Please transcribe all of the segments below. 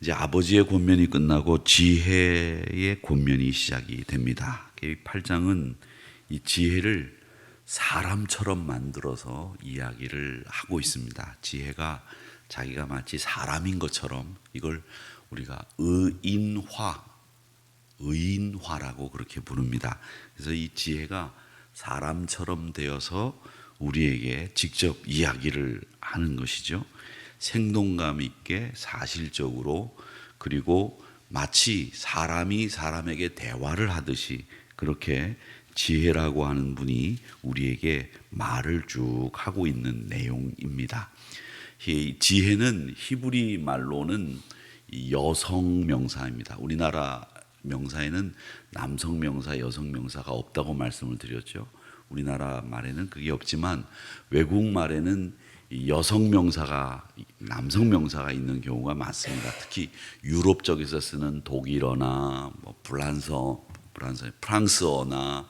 이제 아버지의 권면이 끝나고 지혜의 권면이 시작이 됩니다. 이 8장은 이 지혜를 사람처럼 만들어서 이야기를 하고 있습니다. 지혜가 자기가 마치 사람인 것처럼 이걸 우리가 의인화라고 그렇게 부릅니다. 그래서 이 지혜가 사람처럼 되어서 우리에게 직접 이야기를 하는 것이죠. 생동감 있게 사실적으로, 그리고 마치 사람이 사람에게 대화를 하듯이 그렇게 지혜라고 하는 분이 우리에게 말을 쭉 하고 있는 내용입니다. 이 지혜는 히브리 말로는 여성 명사입니다. 우리나라 명사에는 남성 명사, 여성 명사가 없다고 말씀을 드렸죠. 우리나라 말에는 그게 없지만 외국 말에는 여성 명사가, 남성 명사가 있는 경우가 많습니다. 특히 유럽 쪽에서 쓰는 독일어나 프랑스어나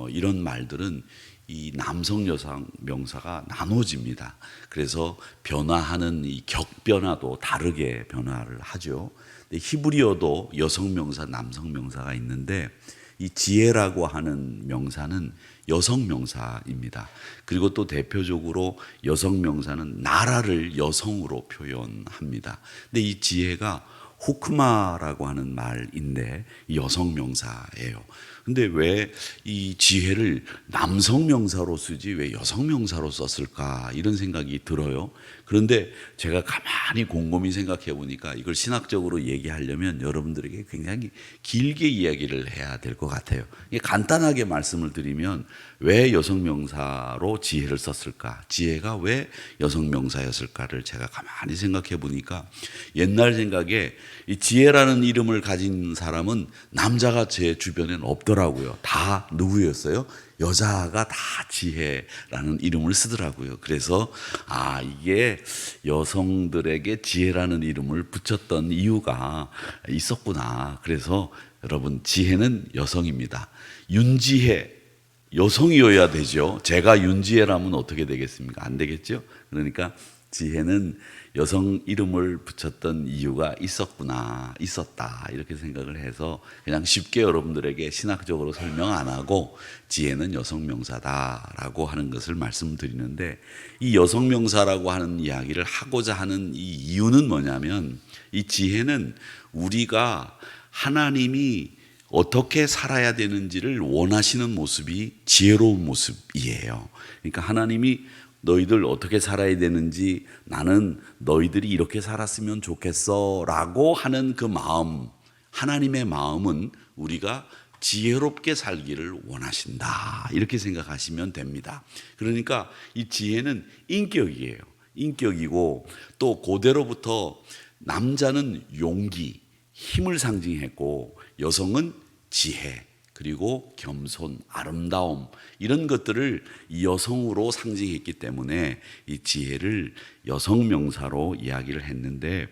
이런 말들은 이 남성 여성 명사가 나눠집니다. 그래서 변화하는 이 격변화도 다르게 변화를 하죠. 히브리어도 여성 명사, 남성 명사가 있는데 이 지혜라고 하는 명사는 여성 명사입니다. 그리고 또 대표적으로 여성 명사는 나라를 여성으로 표현합니다. 근데 이 지혜가 호크마라고 하는 말인데 여성 명사예요. 근데 왜 이 지혜를 남성 명사로 쓰지 왜 여성 명사로 썼을까, 이런 생각이 들어요. 그런데 제가 가만히 곰곰이 생각해 보니까 이걸 신학적으로 얘기하려면 여러분들에게 굉장히 길게 이야기를 해야 될 것 같아요. 간단하게 말씀을 드리면 왜 여성 명사로 지혜를 썼을까, 지혜가 왜 여성 명사였을까를 제가 가만히 생각해 보니까 옛날 생각에 이 지혜라는 이름을 가진 사람은 남자가 제 주변에는 없더라고요. 다 누구였어요? 여자가 다 지혜라는 이름을 쓰더라고요. 그래서 이게 여성들에게 지혜라는 이름을 붙였던 이유가 있었구나. 그래서 여러분, 지혜는 여성입니다. 윤지혜, 여성이어야 되죠. 제가 윤지혜라면 어떻게 되겠습니까? 안 되겠죠? 그러니까 지혜는 여성 이름을 붙였던 이유가 있었다, 이렇게 생각을 해서 그냥 쉽게 여러분들에게 신학적으로 설명 안 하고 지혜는 여성 명사다라고 하는 것을 말씀드리는데, 이 여성 명사라고 하는 이야기를 하고자 하는 이 이유는 뭐냐면, 이 지혜는 우리가 하나님이 어떻게 살아야 되는지를 원하시는 모습이 지혜로운 모습이에요. 그러니까 하나님이 너희들 어떻게 살아야 되는지, 나는 너희들이 이렇게 살았으면 좋겠어 라고 하는 그 마음, 하나님의 마음은 우리가 지혜롭게 살기를 원하신다, 이렇게 생각하시면 됩니다. 그러니까 이 지혜는 인격이에요. 인격이고, 또 고대로부터 남자는 용기, 힘을 상징했고 여성은 지혜, 그리고 겸손, 아름다움, 이런 것들을 여성으로 상징했기 때문에 이 지혜를 여성 명사로 이야기를 했는데,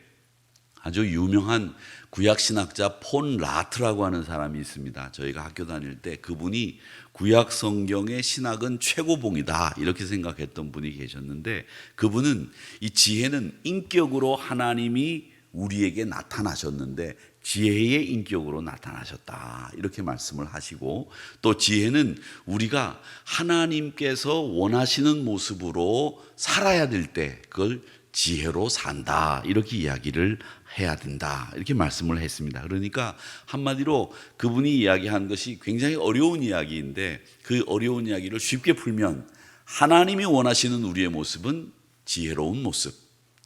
아주 유명한 구약신학자 폰 라트라고 하는 사람이 있습니다. 저희가 학교 다닐 때 그분이 구약 성경의 신학은 최고봉이다, 이렇게 생각했던 분이 계셨는데, 그분은 이 지혜는 인격으로 하나님이 우리에게 나타나셨는데 지혜의 인격으로 나타나셨다, 이렇게 말씀을 하시고, 또 지혜는 우리가 하나님께서 원하시는 모습으로 살아야 될 때 그걸 지혜로 산다, 이렇게 이야기를 해야 된다, 이렇게 말씀을 했습니다. 그러니까 한마디로 그분이 이야기한 것이 굉장히 어려운 이야기인데, 그 어려운 이야기를 쉽게 풀면 하나님이 원하시는 우리의 모습은 지혜로운 모습,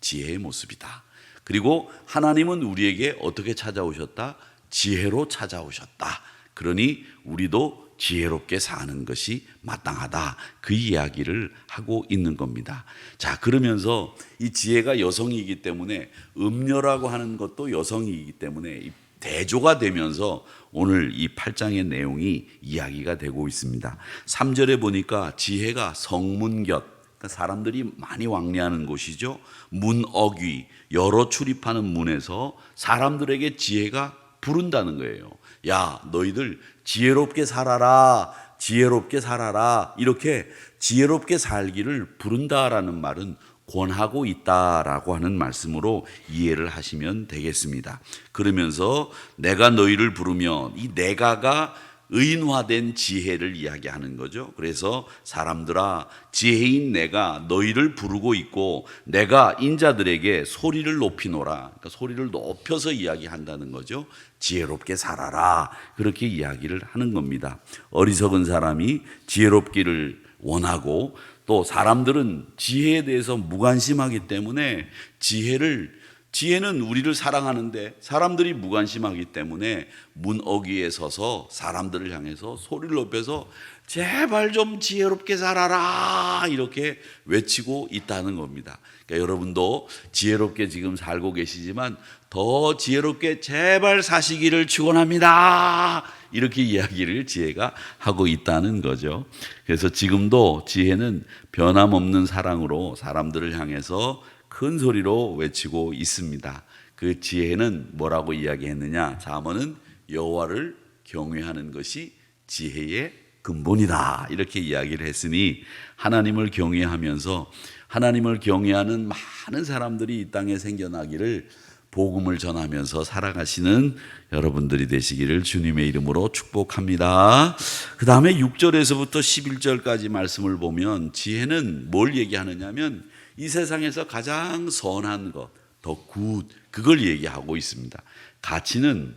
지혜의 모습이다. 그리고 하나님은 우리에게 어떻게 찾아오셨다? 지혜로 찾아오셨다. 그러니 우리도 지혜롭게 사는 것이 마땅하다, 그 이야기를 하고 있는 겁니다. 자, 그러면서 이 지혜가 여성이기 때문에 음녀라고 하는 것도 여성이기 때문에 대조가 되면서 오늘 이 8장의 내용이 이야기가 되고 있습니다. 3절에 보니까 지혜가 성문곁, 사람들이 많이 왕래하는 곳이죠. 문어귀, 여러 출입하는 문에서 사람들에게 지혜가 부른다는 거예요. 야, 너희들 지혜롭게 살아라, 지혜롭게 살아라, 이렇게 지혜롭게 살기를 부른다라는 말은 권하고 있다라고 하는 말씀으로 이해를 하시면 되겠습니다. 그러면서 내가 너희를 부르며 이 내가가 의인화된 지혜를 이야기하는 거죠. 그래서 사람들아 지혜인 내가 너희를 부르고 있고 내가 인자들에게 소리를 높이노라. 그러니까 소리를 높여서 이야기한다는 거죠. 지혜롭게 살아라. 그렇게 이야기를 하는 겁니다. 어리석은 사람이 지혜롭기를 원하고 또 사람들은 지혜에 대해서 무관심하기 때문에 지혜는 우리를 사랑하는데 사람들이 무관심하기 때문에 문 어귀에 서서 사람들을 향해서 소리를 높여서 제발 좀 지혜롭게 살아라 이렇게 외치고 있다는 겁니다. 그러니까 여러분도 지혜롭게 지금 살고 계시지만 더 지혜롭게 제발 사시기를 축원합니다. 이렇게 이야기를 지혜가 하고 있다는 거죠. 그래서 지금도 지혜는 변함없는 사랑으로 사람들을 향해서 큰 소리로 외치고 있습니다. 그 지혜는 뭐라고 이야기했느냐? 잠언은 여호와를 경외하는 것이 지혜의 근본이다. 이렇게 이야기를 했으니 하나님을 경외하면서 하나님을 경외하는 많은 사람들이 이 땅에 생겨나기를 복음을 전하면서 살아가시는 여러분들이 되시기를 주님의 이름으로 축복합니다. 그 다음에 6절에서부터 11절까지 말씀을 보면 지혜는 뭘 얘기하느냐면 이 세상에서 가장 선한 것, 더 굿, 그걸 얘기하고 있습니다. 가치는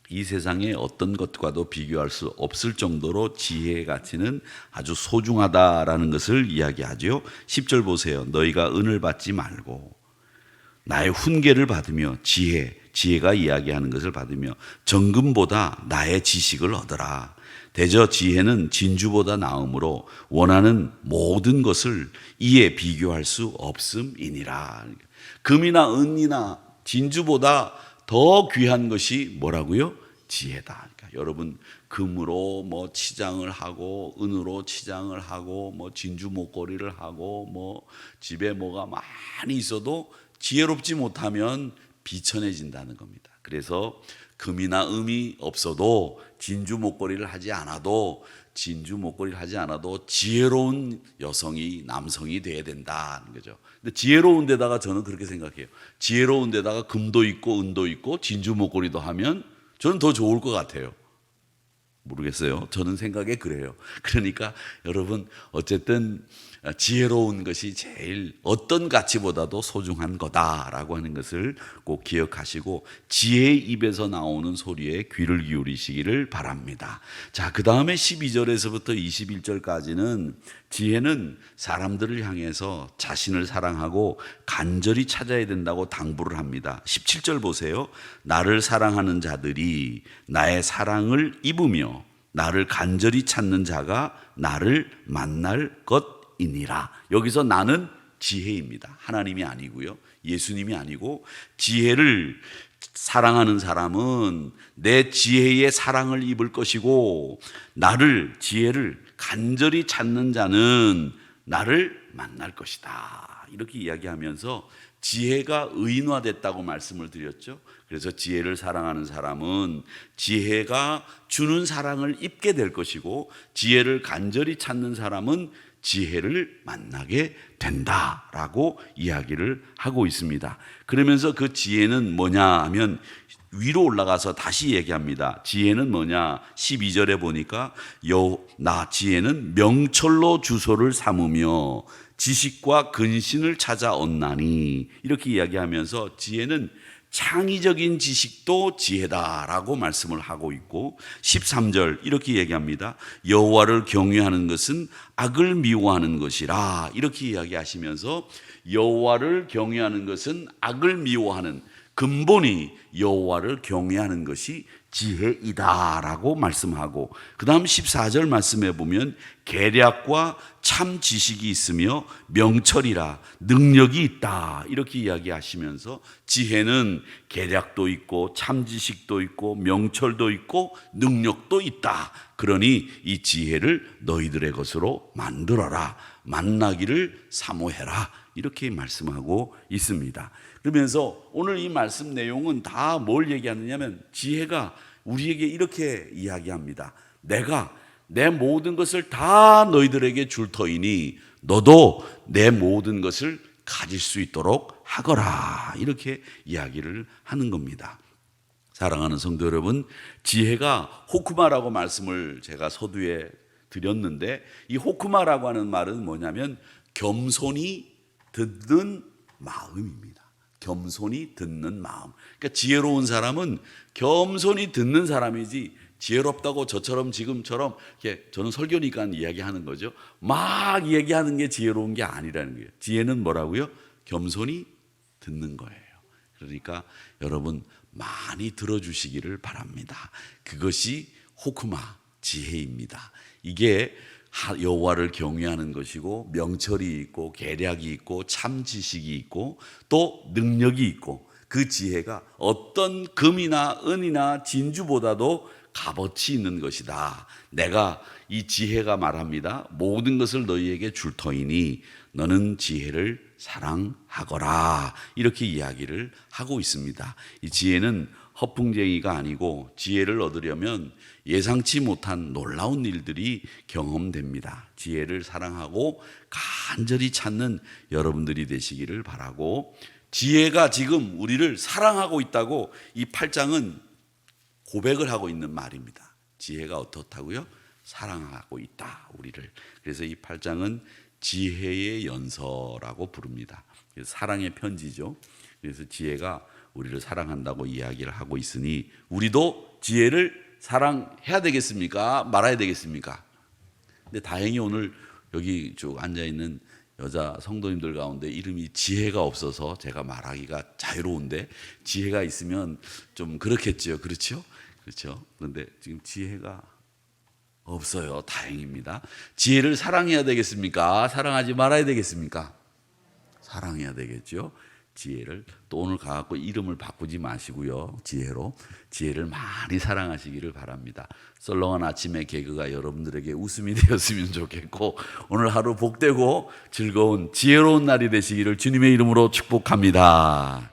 이 세상의 어떤 것과도 비교할 수 없을 정도로 지혜의 가치는 아주 소중하다라는 것을 이야기하죠. 10절 보세요. 너희가 은을 받지 말고 나의 훈계를 받으며 지혜가 이야기하는 것을 받으며 정금보다 나의 지식을 얻어라. 대저 지혜는 진주보다 나음으로 원하는 모든 것을 이에 비교할 수 없음이니라. 금이나 은이나 진주보다 더 귀한 것이 뭐라고요? 지혜다. 그러니까 여러분 금으로 뭐 치장을 하고 은으로 치장을 하고 뭐 진주 목걸이를 하고 뭐 집에 뭐가 많이 있어도 지혜롭지 못하면 비천해진다는 겁니다. 그래서 금이나 음이 없어도 진주 목걸이를 하지 않아도 지혜로운 여성이 남성이 돼야 된다는 거죠. 근데 지혜로운 데다가 저는 그렇게 생각해요. 지혜로운 데다가 금도 있고 은도 있고 진주 목걸이도 하면 저는 더 좋을 것 같아요. 모르겠어요. 저는 생각에 그래요. 그러니까 여러분 어쨌든 지혜로운 것이 제일 어떤 가치보다도 소중한 거다라고 하는 것을 꼭 기억하시고 지혜의 입에서 나오는 소리에 귀를 기울이시기를 바랍니다. 자, 그 다음에 12절에서부터 21절까지는 지혜는 사람들을 향해서 자신을 사랑하고 간절히 찾아야 된다고 당부를 합니다. 17절 보세요. 나를 사랑하는 자들이 나의 사랑을 입으며 나를 간절히 찾는 자가 나를 만날 것이니라. 여기서 나는 지혜입니다. 하나님이 아니고요. 예수님이 아니고 지혜를 사랑하는 사람은 내 지혜의 사랑을 입을 것이고 지혜를 간절히 찾는 자는 나를 만날 것이다. 이렇게 이야기하면서 지혜가 의인화됐다고 말씀을 드렸죠. 그래서 지혜를 사랑하는 사람은 지혜가 주는 사랑을 입게 될 것이고 지혜를 간절히 찾는 사람은 지혜를 만나게 된다라고 이야기를 하고 있습니다. 그러면서 그 지혜는 뭐냐 하면 위로 올라가서 다시 얘기합니다. 지혜는 뭐냐? 12절에 보니까 지혜는 명철로 주소를 삼으며 지식과 근신을 찾아 얻나니 이렇게 이야기하면서 지혜는 창의적인 지식도 지혜다라고 말씀을 하고 있고 13절 이렇게 얘기합니다. 여호와를 경외하는 것은 악을 미워하는 것이라 이렇게 이야기하시면서 여호와를 경외하는 것은 악을 미워하는 근본이 여호와를 경외하는 것이 지혜이다라고 말씀하고 그 다음 14절 말씀해 보면 계략과 참 지식이 있으며 명철이라 능력이 있다 이렇게 이야기하시면서 지혜는 계략도 있고 참 지식도 있고 명철도 있고 능력도 있다. 그러니 이 지혜를 너희들의 것으로 만들어라. 만나기를 사모해라. 이렇게 말씀하고 있습니다. 그러면서 오늘 이 말씀 내용은 다 뭘 얘기하느냐면 지혜가 우리에게 이렇게 이야기합니다. 내가 내 모든 것을 다 너희들에게 줄 터이니 너도 내 모든 것을 가질 수 있도록 하거라. 이렇게 이야기를 하는 겁니다. 사랑하는 성도 여러분, 지혜가 호크마라고 말씀을 제가 서두에 드렸는데, 이 호크마라고 하는 말은 뭐냐면 겸손히 듣는 마음입니다. 겸손히 듣는 마음. 그러니까 지혜로운 사람은 겸손히 듣는 사람이지, 지혜롭다고 저처럼 지금처럼 이렇게, 저는 설교니까 이야기하는 거죠, 막 얘기하는 게 지혜로운 게 아니라는 거예요. 지혜는 뭐라고요? 겸손히 듣는 거예요. 그러니까 여러분 많이 들어주시기를 바랍니다. 그것이 호크마, 지혜입니다. 이게 여호와를 경외하는 것이고, 명철이 있고 계략이 있고 참 지식이 있고 또 능력이 있고, 그 지혜가 어떤 금이나 은이나 진주보다도 값어치 있는 것이다. 내가 이 지혜가 말합니다. 모든 것을 너희에게 줄 터이니 너는 지혜를 사랑하거라. 이렇게 이야기를 하고 있습니다. 이 지혜는 허풍쟁이가 아니고, 지혜를 얻으려면 예상치 못한 놀라운 일들이 경험됩니다. 지혜를 사랑하고 간절히 찾는 여러분들이 되시기를 바라고, 지혜가 지금 우리를 사랑하고 있다고 이 8장은 고백을 하고 있는 말입니다. 지혜가 어떻다고요? 사랑하고 있다, 우리를. 그래서 이 8장은 지혜의 연서라고 부릅니다. 사랑의 편지죠. 그래서 지혜가 우리를 사랑한다고 이야기를 하고 있으니, 우리도 지혜를 사랑해야 되겠습니까? 말아야 되겠습니까? 근데 다행히 오늘 여기 쭉 앉아있는 여자 성도님들 가운데 이름이 지혜가 없어서 제가 말하기가 자유로운데, 지혜가 있으면 좀 그렇겠죠. 그렇죠? 그렇죠. 그런데 지금 지혜가 없어요. 다행입니다. 지혜를 사랑해야 되겠습니까? 사랑하지 말아야 되겠습니까? 사랑해야 되겠죠. 지혜를. 또 오늘 가갖고 이름을 바꾸지 마시고요, 지혜로. 지혜를 많이 사랑하시기를 바랍니다. 썰렁한 아침의 개그가 여러분들에게 웃음이 되었으면 좋겠고, 오늘 하루 복되고 즐거운 지혜로운 날이 되시기를 주님의 이름으로 축복합니다.